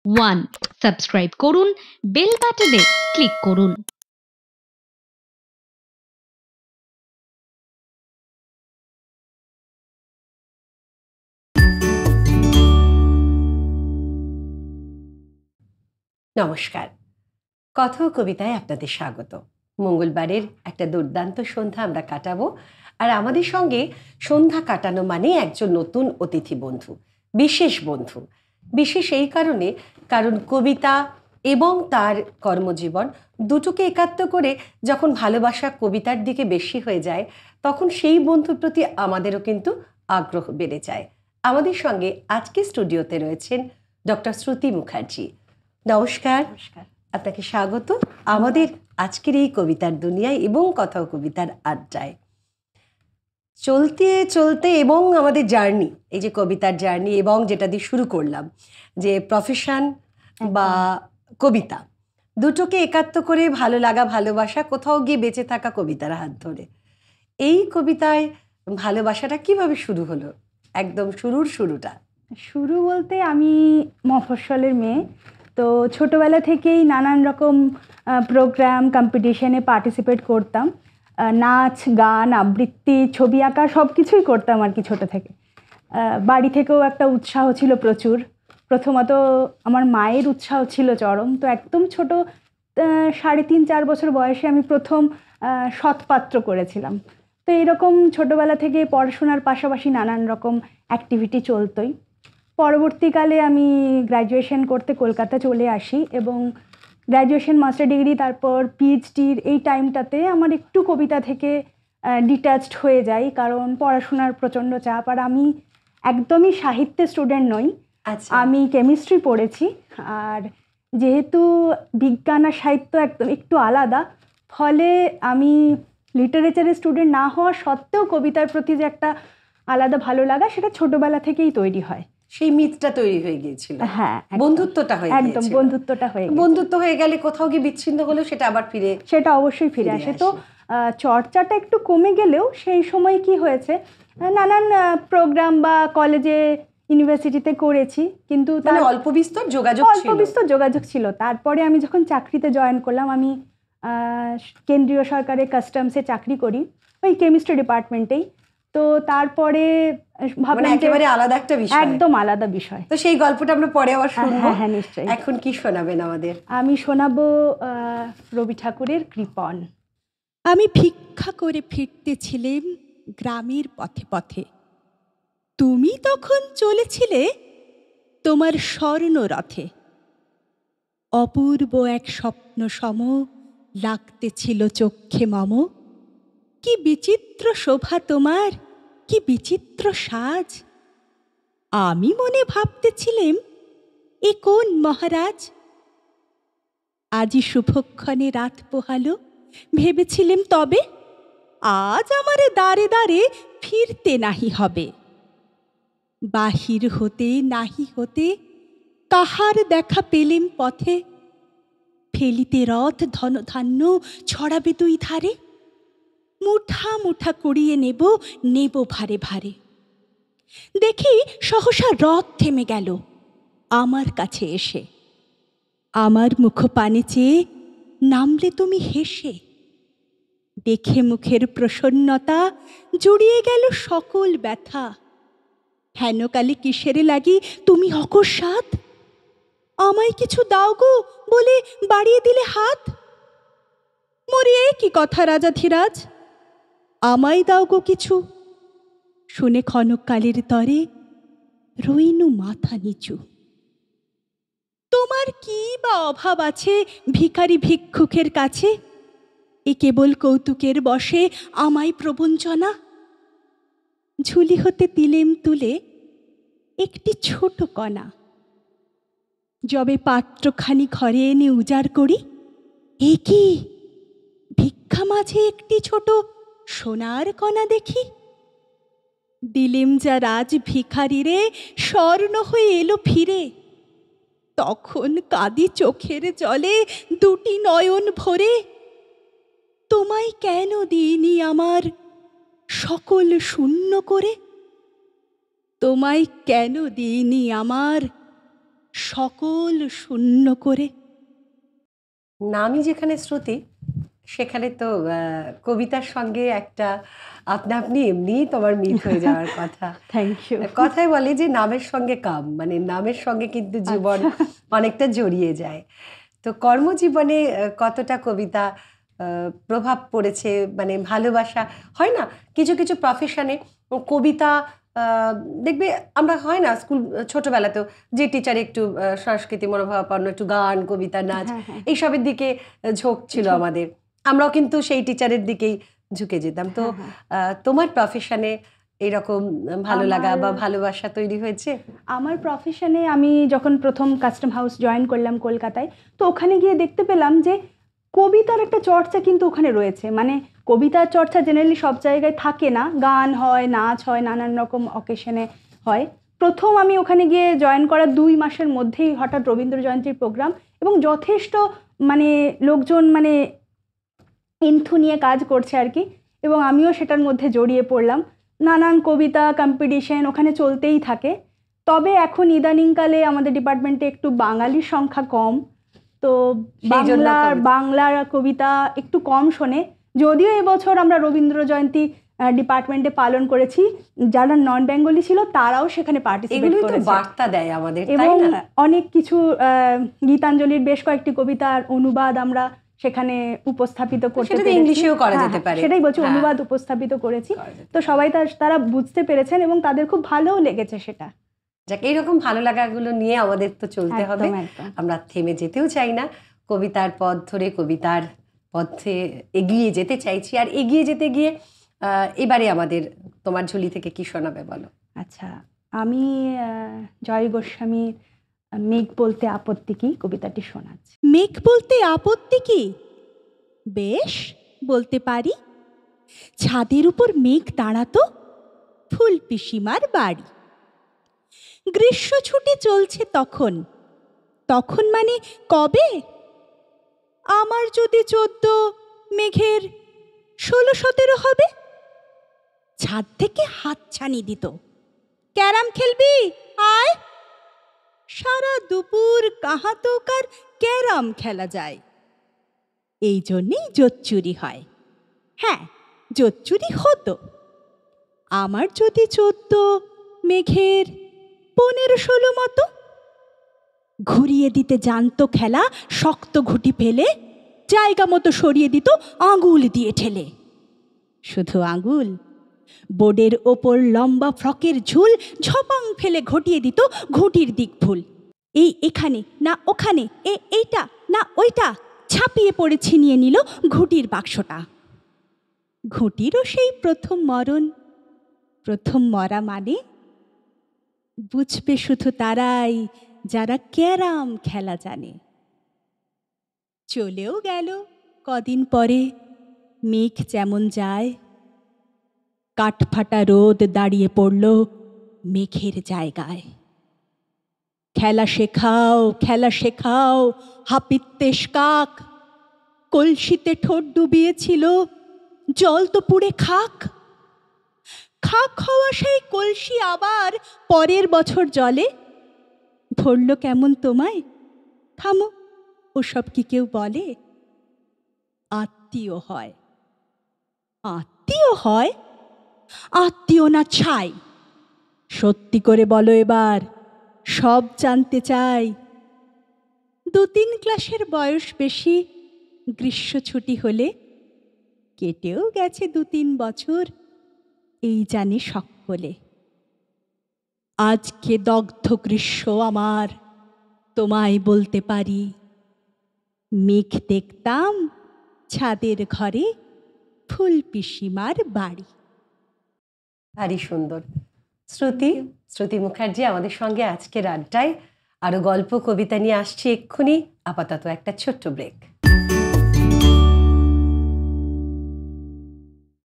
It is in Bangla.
1 সাবস্ক্রাইব করুন, বেল বাটনে ক্লিক করুন। নমস্কার, কথা ও কবিতায় আপনাদের স্বাগত। মঙ্গলবারের একটা দুর্দান্ত সন্ধ্যা আমরা কাটাবো, আর আমাদের সঙ্গে সন্ধ্যা কাটানো মানে একজন নতুন অতিথি বন্ধু, বিশেষ বন্ধু। বিশেষ এই কারণ কবিতা এবং তার কর্মজীবন দুটোকে একাত্ম করে যখন ভালোবাসা কবিতার দিকে বেশি হয়ে যায়, তখন সেই বন্ধুর প্রতি আমাদেরও কিন্তু আগ্রহ বেড়ে যায়। আমাদের সঙ্গে আজকে স্টুডিওতে রয়েছেন ডক্টর শ্রুতি মুখার্জি। নমস্কার, আপনাকে স্বাগত আমাদের আজকের এই কবিতার দুনিয়ায় এবং কথা ও কবিতার আড্ডায়। চলতে চলতে এবং আমাদের জার্নি, এই যে কবিতার জার্নি এবং যেটা দিয়ে শুরু করলাম, যে প্রফেশন বা কবিতা দুটোকে একাত্ম করে ভালো লাগা, ভালোবাসা, কোথাও গিয়ে বেঁচে থাকা কবিতার হাত ধরে। এই কবিতায় ভালোবাসাটা কিভাবে শুরু হলো, একদম শুরুটা? শুরু বলতে আমি মফস্বলের মেয়ে, তো ছোটোবেলা থেকেই নানান রকম প্রোগ্রাম কম্পিটিশনে পার্টিসিপেট করতাম। নাচ, গান, আবৃত্তি, ছবি আঁকা সব কিছুই করতাম আর কি ছোটো থেকে। বাড়ি থেকেও একটা উৎসাহ ছিল প্রচুর। প্রথমত আমার মায়ের উৎসাহ ছিল চরম। তো একদম ছোটো 3.5-4 বছর বয়সে আমি প্রথম সৎপাত্র করেছিলাম। তো এরকম ছোটোবেলা থেকে পড়াশোনার পাশাপাশি নানান রকম অ্যাক্টিভিটি চলতোই। পরবর্তীকালে আমি গ্র্যাজুয়েশন করতে কলকাতা চলে আসি এবং গ্র্যাজুয়েশন, মাস্টার ডিগ্রি, তারপর পিএইচডির এই টাইমটাতে আমার একটু কবিতা থেকে ডিট্যাচড হয়ে যাই, কারণ পড়াশোনার প্রচণ্ড চাপ। আর আমি একদমই সাহিত্যের স্টুডেন্ট নই, আমি কেমিস্ট্রি পড়েছি। আর যেহেতু বিজ্ঞান আর সাহিত্য একদম একটু আলাদা, ফলে আমি লিটারেচারের স্টুডেন্ট না হওয়া সত্ত্বেও কবিতার প্রতি যে একটা আলাদা ভালো লাগা, সেটা ছোটবেলা থেকেই তৈরি হয়। সেই মিথটা তৈরি হয়ে গিয়েছিল। হ্যাঁ, বন্ধুত্বটা হয়ে গিয়েছিল। একদম বন্ধুত্বটা বন্ধুত্ব হয়ে গেলে কোথাও গিয়ে বিচ্ছিন্ন হলেও সেটা আবার সেটা অবশ্যই ফিরে আসে। তো চর্চাটা একটু কমে গেলেও সেই সময় কি হয়েছে, নানান প্রোগ্রাম বা কলেজে, ইউনিভার্সিটিতে করেছি, কিন্তু তার অল্প বিস্তর যোগাযোগ ছিল। তারপরে আমি যখন চাকরিতে জয়েন করলাম, আমি কেন্দ্রীয় সরকারের কাস্টমসে চাকরি করি, ওই কেমিস্ট্রি ডিপার্টমেন্টেই। তো তারপরে ভাবলাম একেবারে আলাদা একটা বিষয়, একদম আলাদা বিষয়। তো সেই গল্পটা আমরা পরে আবার শুনবো। হ্যাঁ, নিশ্চয়ই। এখন কি শোনাবেন আমাদের? আমি শোনাবো রবি ঠাকুরের কৃপণ। আমি ভিক্ষা করে ফিরতেছিলাম গ্রামের পথে পথে, তুমি তখন চলেছিলে তোমার স্বর্ণরথে। অপূর্ব এক স্বপ্ন সম লাগতেছিল চক্ষে মম। কি বিচিত্র শোভা তোমার, কি বিচিত্র সাজ। আমি মনে ভাবতেছিলাম, এ কোন মহারাজ। আজি শুভক্ষণে রাত পোহালো, ভেবেছিলেম তবে আজ আমারে দ্বারে দ্বারে ফিরতে নাহি হবে। বাহির হতে নাহি হতে কাহার দেখা পেলেম পথে। ফেলিতে রথ ধনধান্য ছড়াবে দুই ধারে। মুঠা মুঠা কুড়িয়ে নেব ভারে ভারে। দেখি সহসা রথ থেমে গেল আমার কাছে এসে। আমার মুখ পানে চেয়ে নামলে তুমি হেসে। দেখে মুখের প্রসন্নতা জুড়িয়ে গেল সকল ব্যথা। হেনকালে কিসেরে লাগি তুমি অকস্মাৎ। আমায় কিছু দাও গো বলে বাড়িয়ে দিলে হাত। মরিয়ে কি কথা রাজাধিরাজ, আমায় দাও গো কিছু। শুনে ক্ষণকালের তরে রইনু মাথা নিচু। তোমার কি বা অভাব আছে ভিখারি ভিক্ষুকের কাছে। এ কেবল কৌতুকের বশে আমায় প্রবঞ্চনা। ঝুলি হতে দিলেম তুলে একটি ছোট কণা। যবে পাত্রখানি ঘরে এনে উজাড় করি, এ কি ভিক্ষা মাঝে একটি ছোট সোনার কণা দেখি। দিলেম যা রাজ ভিখারিরে, স্বর্ণ হয়ে এলো ফিরে। তখন কাঁদি চোখের জলে দুটি নয়ন ভরে। তোমায় কেন দিইনি আমার সকল শূন্য করে। তোমায় কেন দিইনি আমার সকল শূন্য করে। নামই যেখানে শ্রুতি, সেখানে তো কবিতার সঙ্গে একটা আপনা আপনি এমনিই তোমার মিল হয়ে যাওয়ার কথা। Thank you. কথায় বলে যে নামের সঙ্গে কাম, মানে নামের সঙ্গে কিন্তু জীবন অনেকটা জড়িয়ে যায়। তো কর্মজীবনে কতটা কবিতা প্রভাব পড়েছে, মানে ভালোবাসা হয় না কিছু কিছু প্রফেশনে কবিতা, দেখবে আমরা হয় না স্কুল ছোটবেলাতেও যে টিচার একটু সংস্কৃতি মনোভাবাপন্ন, একটু গান কবিতা নাচ এইসবের দিকে ঝোঁক ছিল আমাদের, আমরাও কিন্তু সেই টিচারের দিকেই ঝুঁকে যেতাম। তো তোমার প্রফেশনে এইরকম ভালো লাগা বা ভালোবাসা তৈরি হয়েছে? আমার প্রফেশনে আমি যখন প্রথম কাস্টম হাউস জয়েন করলাম কলকাতায়, তো ওখানে গিয়ে দেখতে পেলাম যে কবিতার একটা চর্চা কিন্তু ওখানে রয়েছে। মানে কবিতার চর্চা জেনারেলি সব জায়গায় থাকে না, গান হয়, নাচ হয়, নানান রকম অকেশনে হয়। প্রথম আমি ওখানে গিয়ে জয়েন করার 2 মাসের মধ্যেই হঠাৎ রবীন্দ্র জয়ন্তীর প্রোগ্রাম, এবং যথেষ্ট মানে লোকজন মানে ইন্থু নিয়ে কাজ করছে আর কি, এবং আমিও সেটার মধ্যে জড়িয়ে পড়লাম। নানান কবিতা কম্পিটিশন ওখানে চলতেই থাকে। তবে এখন ইদানিংকালে আমাদের ডিপার্টমেন্টে একটু বাঙালির সংখ্যা কম, তো বাংলার কবিতা একটু কম শোনে। যদিও এবছর আমরা রবীন্দ্র জয়ন্তী ডিপার্টমেন্টে পালন করেছি, যারা নন বেঙ্গলি ছিল তারাও সেখানে পার্টিসিপেট করেছে, বার্তা দেয় আমাদের, এবং অনেক কিছু গীতাঞ্জলির বেশ কয়েকটি কবিতার অনুবাদ আমরা সেখানে উপস্থাপিত করতে পেরেছি। ইংলিশেও করা যেতে পারে, সেটাই বলছি, অনুবাদ উপস্থাপিত করেছি। তো সবাই তারা বুঝতে পেরেছেন এবং তাদের খুব ভালোও লেগেছে সেটা। যাক, এইরকম ভালো লাগাগুলো নিয়ে আমাদের তো চলতে হবে, আমরা থেমে যেতেও চাই না। কবিতার পথ ধরে কবিতার পথে এগিয়ে যেতে চাইছি। আর এগিয়ে যেতে গিয়ে এবারে আমাদের তোমার ঝুলি থেকে কি শোনাবে বলো? আচ্ছা, আমি জয় গোস্বামীর মেঘ বলতে আপত্তি কি কবিতাটি শোনাচ্ছি। মেঘ বলতে আপত্তি কি? বেশ, বলতে পারি। ছাদের উপর মেঘ দাঁড়াতো, ফুল পিসিমার বাড়ি। গ্রীষ্ম ছুটি চলছে তখন, তখন মানে কবে? আমার যদি 14, মেঘের 16-17 হবে। ছাদ থেকে হাত ছানি দিত, ক্যারাম খেলবি আয়। সারা দুপুর কাহা তো কার ক্যারাম খেলা যায়। এই জন্যেই জোচ্চুরি হয়। হ্যাঁ, জোচ্চুরি হতো। আমার যদি 14, মেঘের 15-16 মতো। ঘুরিয়ে দিতে জানতো খেলা, শক্ত ঘুটি ফেলে জায়গা মতো সরিয়ে দিত আঙুল দিয়ে ঠেলে। শুধু আঙুল, বোর্ডের ওপর লম্বা ফ্রকের ঝুল ঝপাং ফেলে ঘটিয়ে দিত ঘুটির দিক ভুল। এই এখানে না ওখানে, এইটা না ওইটা, ছাপিয়ে পড়ে ছিনিয়ে নিল ঘুটির বাক্সটা। ঘুটিরও সেই প্রথম মরণ। প্রথম মরা মানে বুঝবে শুধু তারাই যারা ক্যারাম খেলা জানে। চলেও গেল কদিন পরে মেঘ যেমন যায়, কাঠফাটা রোদ দাঁড়িয়ে পড়ল মেঘের জায়গায়। খেলা শেখাও, খেলা শেখাও, হাপিত্তেশ কাক। কলসিতে ঠোঁট ডুবিয়েছিল, জল তো পুড়ে খাক। খাক হওয়া সেই কলসি আবার পরের বছর জলে ভরল কেমন তোমায়? থামো, ওসব কি কেউ বলে? আত্মীয় হয়। আত্মীয় হয়? আত্মীয় না ছাই? সত্যি করে বলো এবার, সব জানতে চাই। 2-3 ক্লাসের বয়স বেশি, গ্রীষ্ম ছুটি হলে কেটেও গেছে 2-3 বছর, এই জানি সকলে। আজকে দগ্ধ গ্রীষ্ম আমার, তোমায় বলতে পারি। মেঘ দেখতাম ছাদের ঘরে, ফুল পিসিমার বাড়ি। ভারী সুন্দর। শ্রুতি মুখার্জি আমাদের সঙ্গে আজকের আড্ডায়। আরো গল্প কবিতা নিয়ে আসছি এক্ষুনি, আপাতত একটা ছোট্ট ব্রেক।